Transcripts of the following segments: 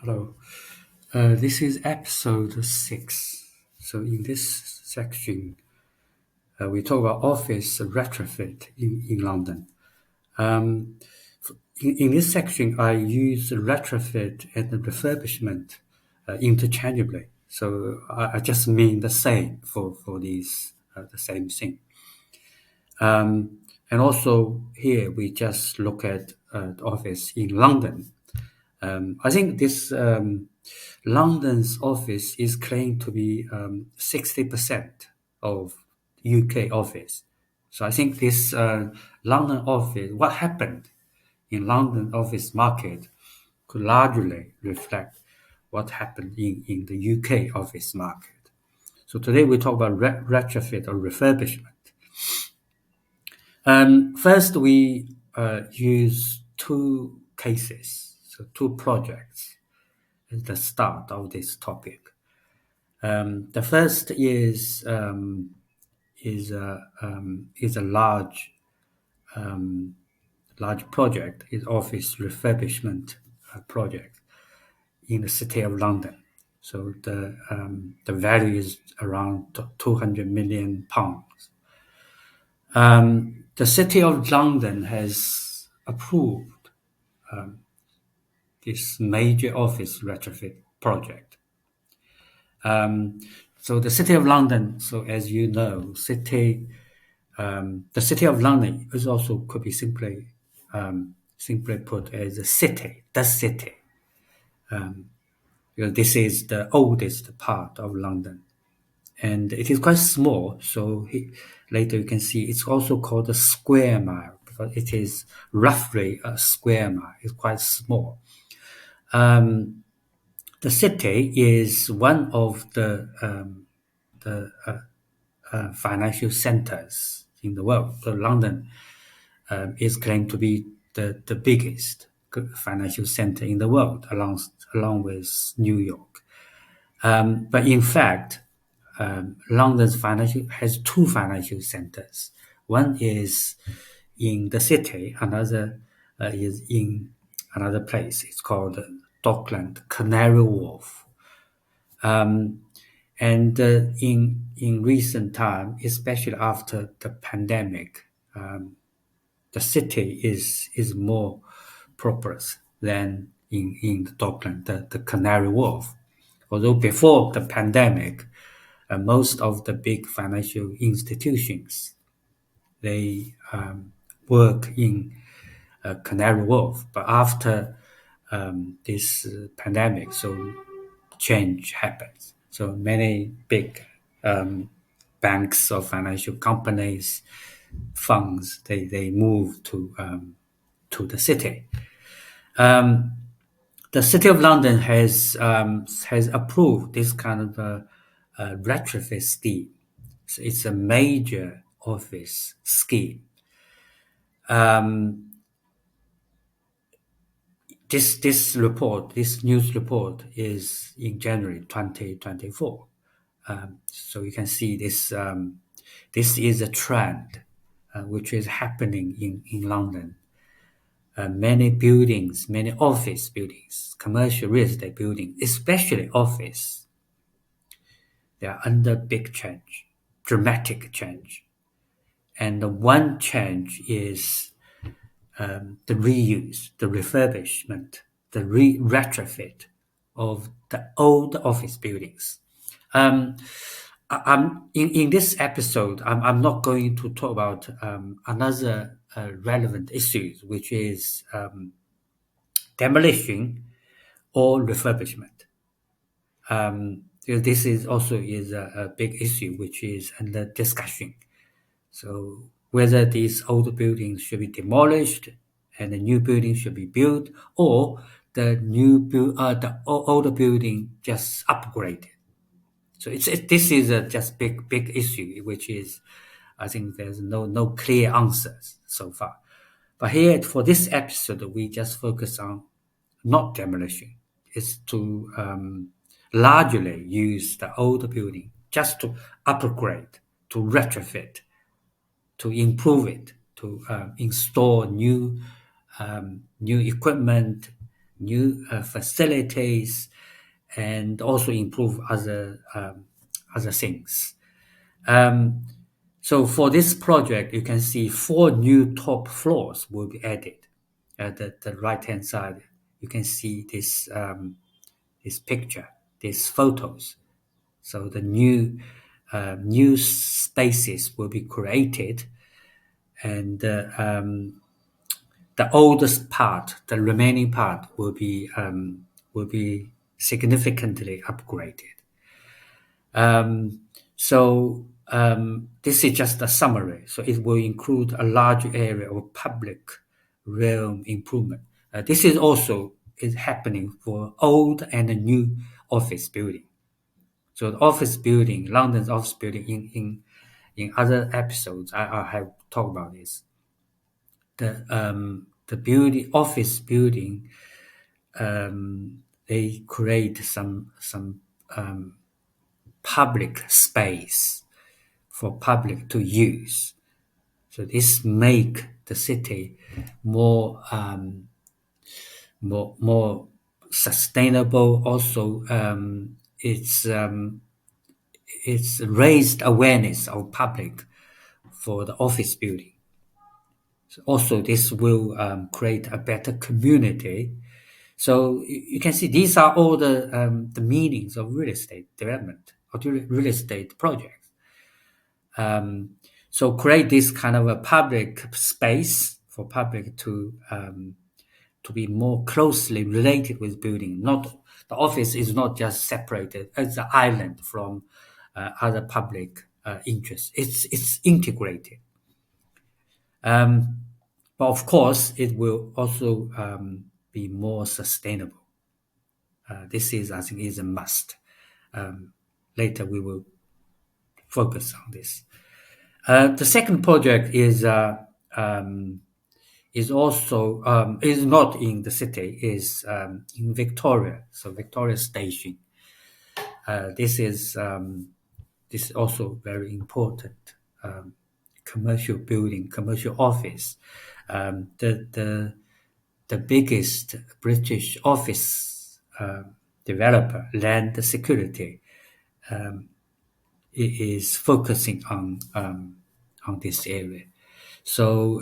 Hello. This is episode 6. So, in this section, we talk about office retrofit in London. Um, in this section, I use retrofit and the refurbishment interchangeably. So, I just mean the same for these, the same thing. And also, here we just look at the office in London. I think this London's office is claimed to be 60% of UK office. So I think this London office, what happened in London office market could largely reflect what happened in the UK office market. So today we talk about retrofit or refurbishment. First, we use two cases, so two projects at the start of this topic. The first is a large project, is office refurbishment project in the city of London. So the value is around 200 million pounds. The city of London has approved this major office retrofit project. So the City of London, so as you know, the City of London is also could be simply put as a city, the city. This is the oldest part of London, and it is quite small. So later you can see it's also called a square mile because it is roughly a square mile. It's quite small. The city is one of the financial centers in the world. So London is claimed to be the biggest financial center in the world, along with New York. But in fact, London's financial has two financial centers. One is in the city, another is in another place. It's called Dockland, Canary Wharf. And in recent time, especially after the pandemic, the city is more prosperous than in the Dockland, the Canary Wharf. Although before the pandemic, most of the big financial institutions they work in Canary Wharf, but after this pandemic, so change happens. So many big banks or financial companies, funds, they move to the city. The City of London has approved this kind of a retrofit scheme. So it's a major office scheme. This news report is in January 2024. So you can see this. This is a trend which is happening in London. Many buildings, many office buildings, commercial real estate buildings, especially office, they are under big change, dramatic change. And the one change is the reuse, the refurbishment, the retrofit of the old office buildings. In this episode, I'm not going to talk about another relevant issues, which is demolition or refurbishment. This is also is a big issue which is under discussion. So whether these old buildings should be demolished and a new building should be built, or the older building just upgraded. So this is a just big issue, which is I think there's no clear answers so far. But here for this episode, we just focus on not demolition. It's to largely use the old building just to upgrade, to retrofit, to improve it, to install new equipment, new facilities, and also improve other things. Um, so for this project, you can see 4 new top floors will be added. At the right-hand side, you can see this picture, these photos. So the new spaces will be created, and the oldest part, the remaining part, will be significantly upgraded. This is just a summary. So it will include a large area of public realm improvement. This is also is happening for old and new office building. So the office building, London's office building, in other episodes, I have talked about this. The building, office building, they create some public space for public to use. So this make the city more more sustainable. Also, it's raised awareness of public for the office building. So also, this will create a better community. So you can see these are all the meanings of real estate development or real estate projects. So create this kind of a public space for public to be more closely related with building. Not the office is not just separated as an island from other public interests. It's integrated. But of course, it will also be more sustainable. This is, I think, is a must. Later, we will focus on this. The second project is also is not in the city, is in Victoria. So Victoria Station. This is also very important. Commercial building, commercial office. The biggest British office developer, Land Security, is focusing on this area. So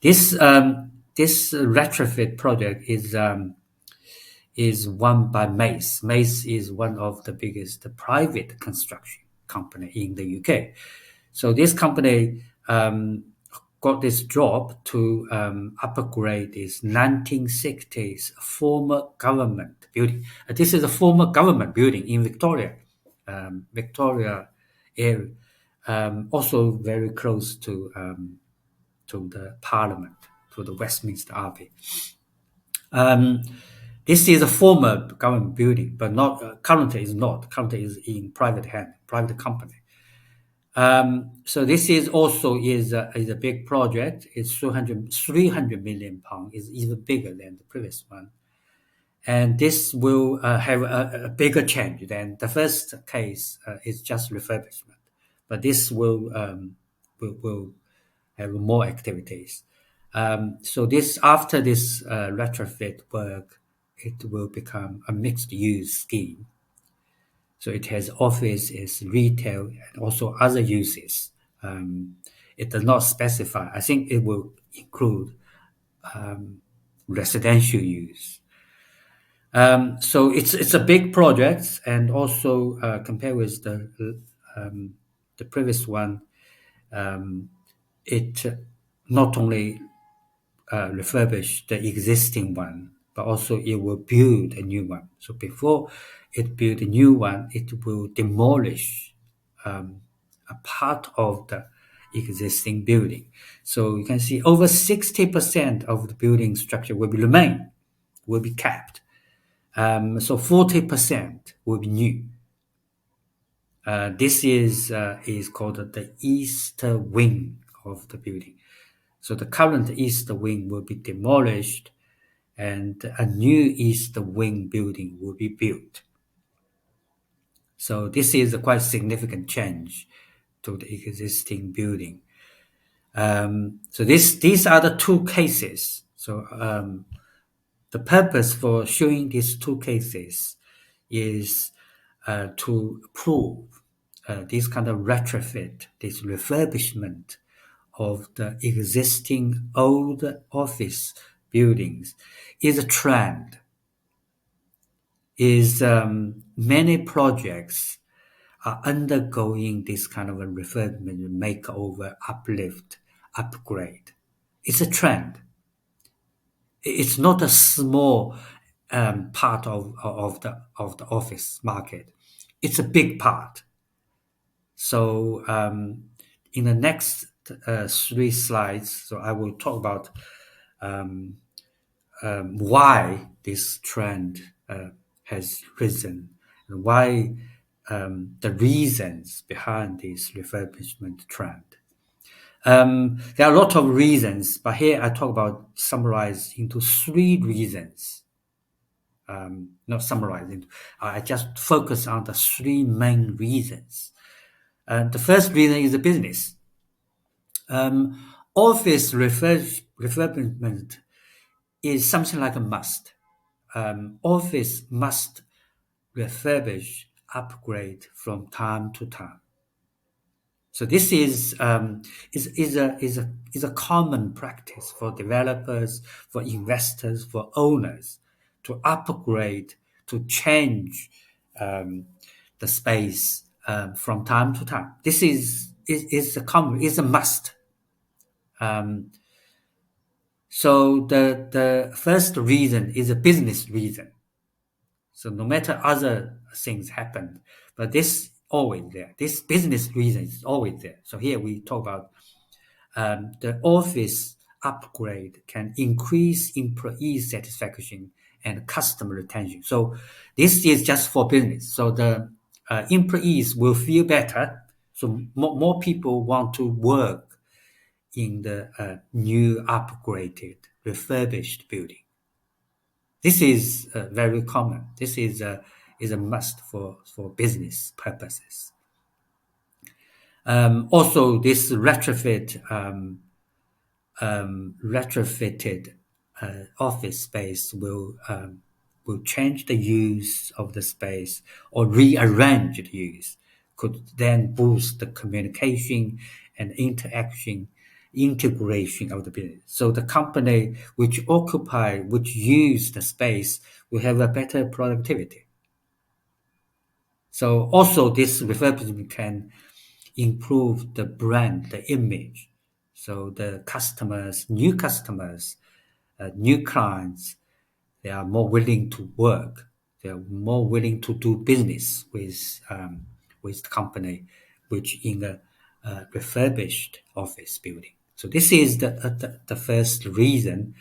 this retrofit project is won by Mace. Mace is one of the biggest private construction company in the UK. So this company got this job to upgrade this 1960s former government building. This is a former government building in Victoria, Victoria area, also very close to the Parliament, to the Westminster Abbey. This is a former government building, but not currently is not. Currently is in private hand, private company. So this is also is a big project. It's 300 million pounds. Is even bigger than the previous one, and this will have a bigger change than the first case. Is just refurbishment, but this will have more activities. So this after this retrofit work, it will become a mixed use scheme. So it has offices, retail, and also other uses. It does not specify. I think it will include residential use. So it's a big project, and also compared with the previous one, it not only refurbish the existing one, but also it will build a new one. So before it build a new one, it will demolish a part of the existing building. So you can see over 60% of the building structure will remain, will be kept. So 40% will be new. This is called the east wing of the building. So the current east wing will be demolished, and a new east wing building will be built. So this is a quite significant change to the existing building. So these are the two cases. So The purpose for showing these two cases is to prove this kind of retrofit, this refurbishment of the existing old office buildings is a trend. Is many projects are undergoing this kind of a refurbishment, makeover, uplift, upgrade. It's a trend. It's not a small part of the office market. It's a big part. So in the next three slides, so I will talk about um, why this trend has risen and why the reasons behind this refurbishment trend. There are a lot of reasons, but here I talk about summarized into three reasons. Not summarizing, I just focus on the three main reasons. The first reason is the business. Office refurbishment is something like a must. Office must refurbish, upgrade from time to time. So this is a common practice for developers, for investors, for owners to upgrade, to change the space from time to time. This is a must. So the first reason is a business reason. So no matter other things happen, but this always there. This business reason is always there. So here we talk about the office upgrade can increase employee satisfaction and customer retention. So this is just for business. So the employees will feel better. So more people want to work in the new upgraded, refurbished building. This is very common. This is a must for business purposes. Also, this retrofitted office space will change the use of the space or rearrange the use. Could then boost the communication and integration of the business. So the company which use the space will have a better productivity. So also this refurbishment can improve the brand, the image. So the new customers, new clients, they are more willing to work. They are more willing to do business with the company, which in a refurbished office building. So this is the first reason,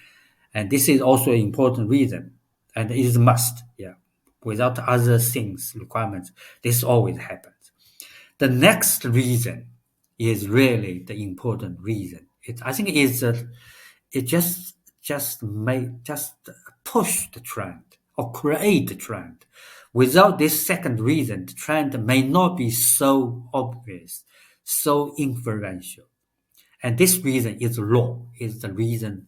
and this is also an important reason, and it is a must. Yeah, without other things requirements, this always happens. The next reason is really the important reason. I think it just push the trend or create the trend. Without this second reason, the trend may not be so obvious, so influential. And this reason is law, is the reason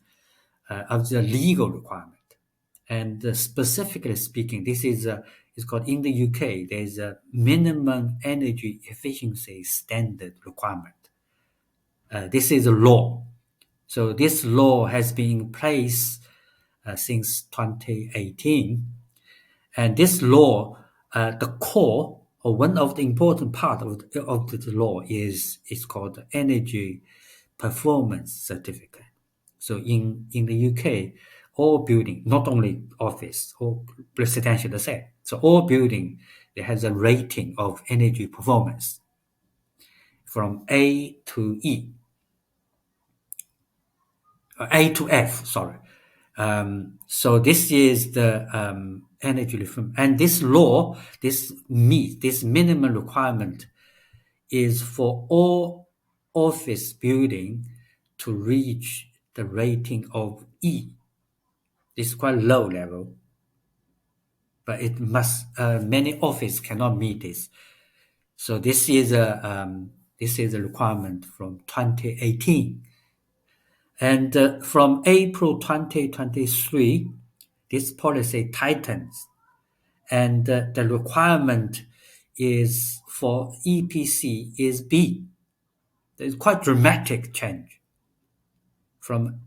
of the legal requirement. And specifically speaking, this is called in the UK. There is a minimum energy efficiency standard requirement. This is a law. So this law has been in place since 2018, and this law, the core or one of the important part of the law is called the Energy Performance Certificate. So in the UK, all building, not only office or residential, the same. So all building, it has a rating of energy performance from A to E, A to F. Sorry. So this is the energy reform, and this law, this minimum requirement is for all office building to reach the rating of E. This is quite low level, but it must. Many office cannot meet this. So this is a requirement from 2018, and from April 2023, this policy tightens, and the requirement is for EPC is B. There's quite dramatic change from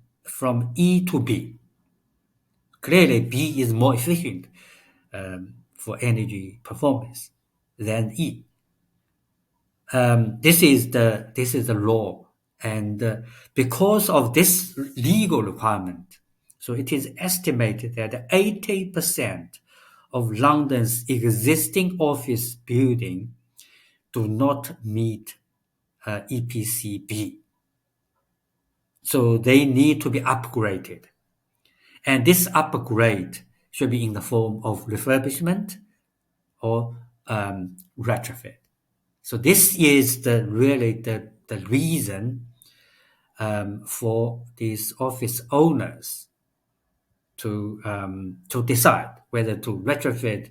E to B. Clearly, B is more efficient for energy performance than E. This is the law, and because of this legal requirement, so it is estimated that 80% of London's existing office building do not meet EPC B. So they need to be upgraded. And this upgrade should be in the form of refurbishment or retrofit. So this is really the reason for these office owners to decide whether to retrofit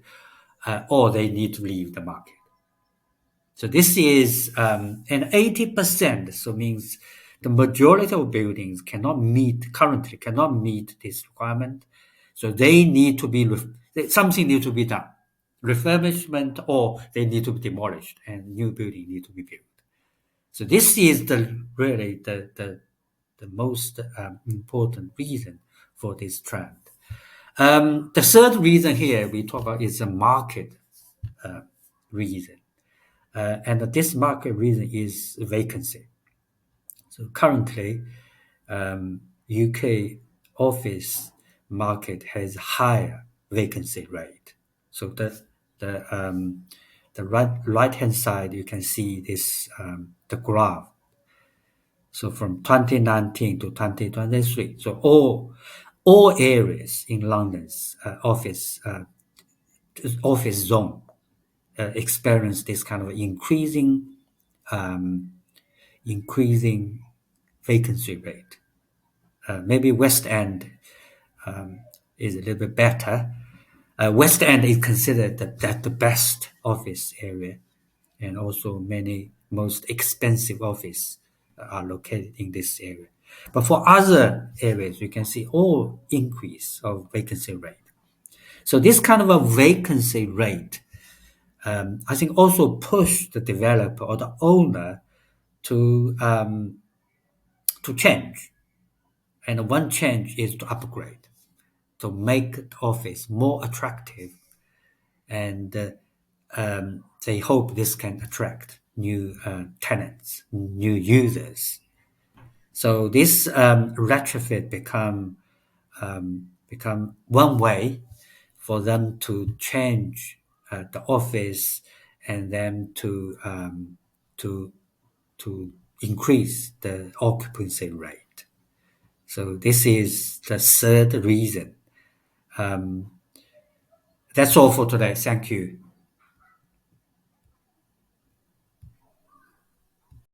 or they need to leave the market. So this is and 80%, so means the majority of buildings currently cannot meet this requirement. So they need to be something needs to be done, refurbishment, or they need to be demolished and new building need to be built. So this is really the most important reason for this trend. The third reason here we talk about is a market reason. And this market reason is vacancy. So currently, UK office market has higher vacancy rate. So the right hand side you can see this the graph. So from 2019 to 2023, so all areas in London's office zone experience this kind of increasing vacancy rate. Maybe West End is a little bit better. West End is considered the best office area, and also many most expensive office are located in this area. But for other areas, you can see all increase of vacancy rate. So this kind of a vacancy rate, I think, also push the developer or the owner to change. And one change is to upgrade, to make the office more attractive, and they hope this can attract new tenants, new users. So this retrofit become one way for them to change the office and then to increase the occupancy rate. So this is the third reason. That's all for today. Thank you.